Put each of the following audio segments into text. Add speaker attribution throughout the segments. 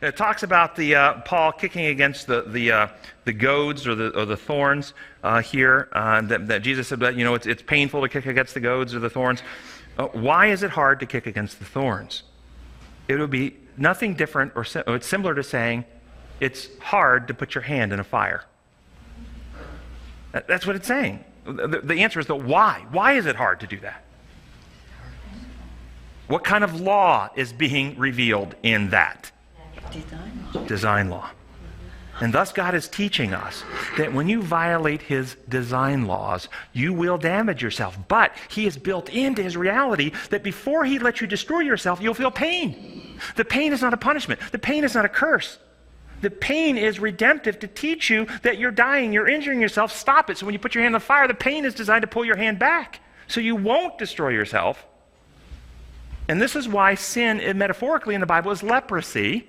Speaker 1: It talks about Paul kicking against the goads or the thorns here. That Jesus said that it's painful to kick against the goads or the thorns. Why is it hard to kick against the thorns? It would be nothing different, or it's similar to saying it's hard to put your hand in a fire. That's what it's saying. The answer is why? Why is it hard to do that? What kind of law is being revealed in that? Design law. And thus God is teaching us that when you violate his design laws, you will damage yourself. But he has built into his reality that before he lets you destroy yourself, you'll feel pain. The pain is not a punishment. The pain is not a curse. The pain is redemptive to teach you that you're dying, you're injuring yourself. Stop it. So when you put your hand on fire, the pain is designed to pull your hand back so you won't destroy yourself. And this is why sin, metaphorically in the Bible, is leprosy.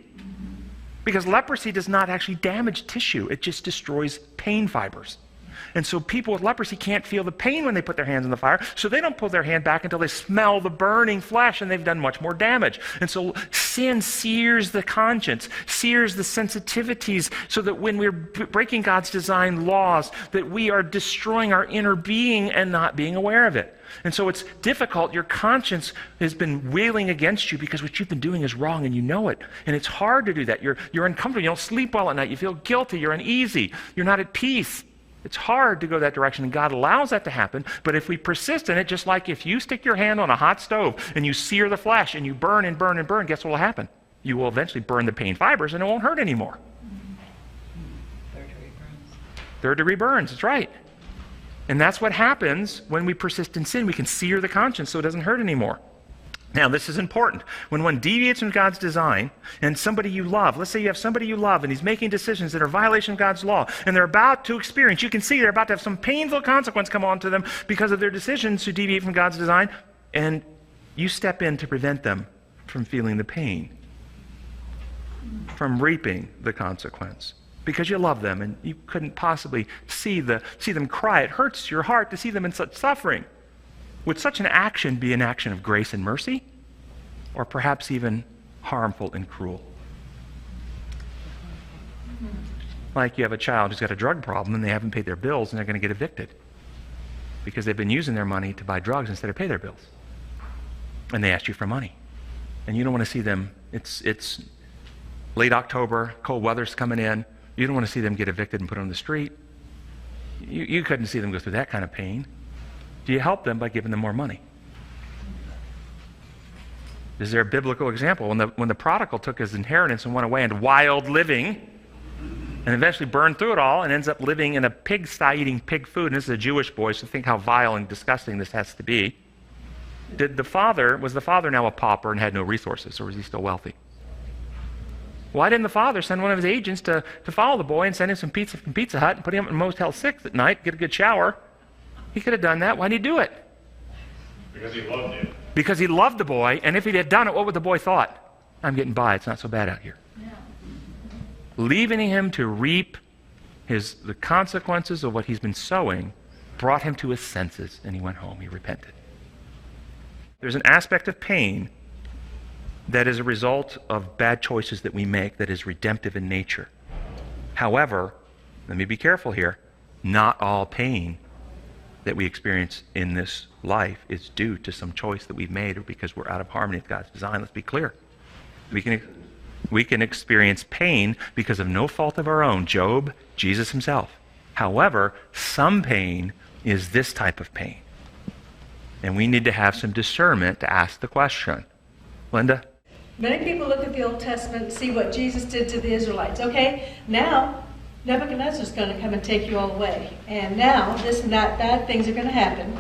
Speaker 1: Because leprosy does not actually damage tissue. It just destroys pain fibers. And so people with leprosy can't feel the pain when they put their hands in the fire, so they don't pull their hand back until they smell the burning flesh, and they've done much more damage. And so sin sears the conscience, sears the sensitivities, so that when we're breaking God's design laws, that we are destroying our inner being and not being aware of it. And so it's difficult. Your conscience has been wailing against you because what you've been doing is wrong and you know it. And it's hard to do that. You're uncomfortable. You don't sleep well at night. You feel guilty. You're uneasy. You're not at peace. It's hard to go that direction, and God allows that to happen. But if we persist in it, just like if you stick your hand on a hot stove and you sear the flesh and you burn and burn and burn, guess what will happen? You will eventually burn the pain fibers and it won't hurt anymore. Third degree burns, that's right. And that's what happens when we persist in sin. We can sear the conscience so it doesn't hurt anymore. Now, this is important. When one deviates from God's design, and somebody you love, let's say you have somebody you love, and he's making decisions that are a violation of God's law, and they're about to experience, you can see they're about to have some painful consequence come on to them because of their decisions to deviate from God's design, and you step in to prevent them from feeling the pain, from reaping the consequence. Because you love them, and you couldn't possibly see them cry. It hurts your heart to see them in such suffering. Would such an action be an action of grace and mercy, or perhaps even harmful and cruel? Like you have a child who's got a drug problem and they haven't paid their bills and they're going to get evicted because they've been using their money to buy drugs instead of pay their bills. And they asked you for money. And you don't want to see them, it's late October, cold weather's coming in, you don't want to see them get evicted and put on the street. You couldn't see them go through that kind of pain. Do you help them by giving them more money? Is there a biblical example? When the prodigal took his inheritance and went away into wild living and eventually burned through it all and ends up living in a pigsty eating pig food, and this is a Jewish boy, so think how vile and disgusting this has to be. Was the father now a pauper and had no resources, or was he still wealthy? Why didn't the father send one of his agents to follow the boy and send him some pizza from Pizza Hut and put him in Motel 6 at night, get a good shower? He could have done that. Why did he do it?
Speaker 2: Because he loved him.
Speaker 1: Because he loved the boy, and if he had done it, what would the boy thought? I'm getting by. It's not so bad out here. Yeah. Leaving him to reap the consequences of what he's been sowing brought him to his senses, and he went home. He repented. There's an aspect of pain that is a result of bad choices that we make that is redemptive in nature. However, let me be careful here, not all pain that we experience in this life is due to some choice that we've made or because we're out of harmony with God's design. Let's be clear. We can experience pain because of no fault of our own. Job, Jesus himself. However, some pain is this type of pain. And we need to have some discernment to ask the question. Linda?
Speaker 3: Many people look at the Old Testament and see what Jesus did to the Israelites. Okay, now Nebuchadnezzar's going to come and take you all away. And now this and that bad things are going to happen.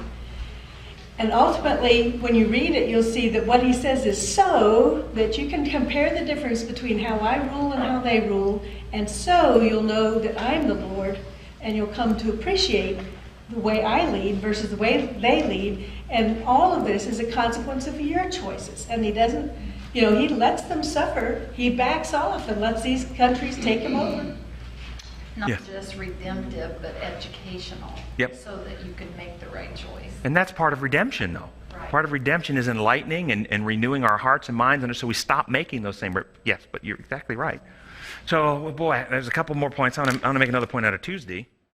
Speaker 3: And ultimately, when you read it, you'll see that what he says is so that you can compare the difference between how I rule and how they rule. And so you'll know that I'm the Lord, and you'll come to appreciate the way I lead versus the way they lead. And all of this is a consequence of your choices. And he doesn't, he lets them suffer. He backs off and lets these countries take him over.
Speaker 4: Not just redemptive, but educational.
Speaker 1: Yep.
Speaker 4: So that you can make the right choice.
Speaker 1: And that's part of redemption, though.
Speaker 4: Right.
Speaker 1: Part of redemption is enlightening and renewing our hearts and minds, and so we stop making those same. Yes, but you're exactly right. So, boy, there's a couple more points. I want to make another point out of Tuesday.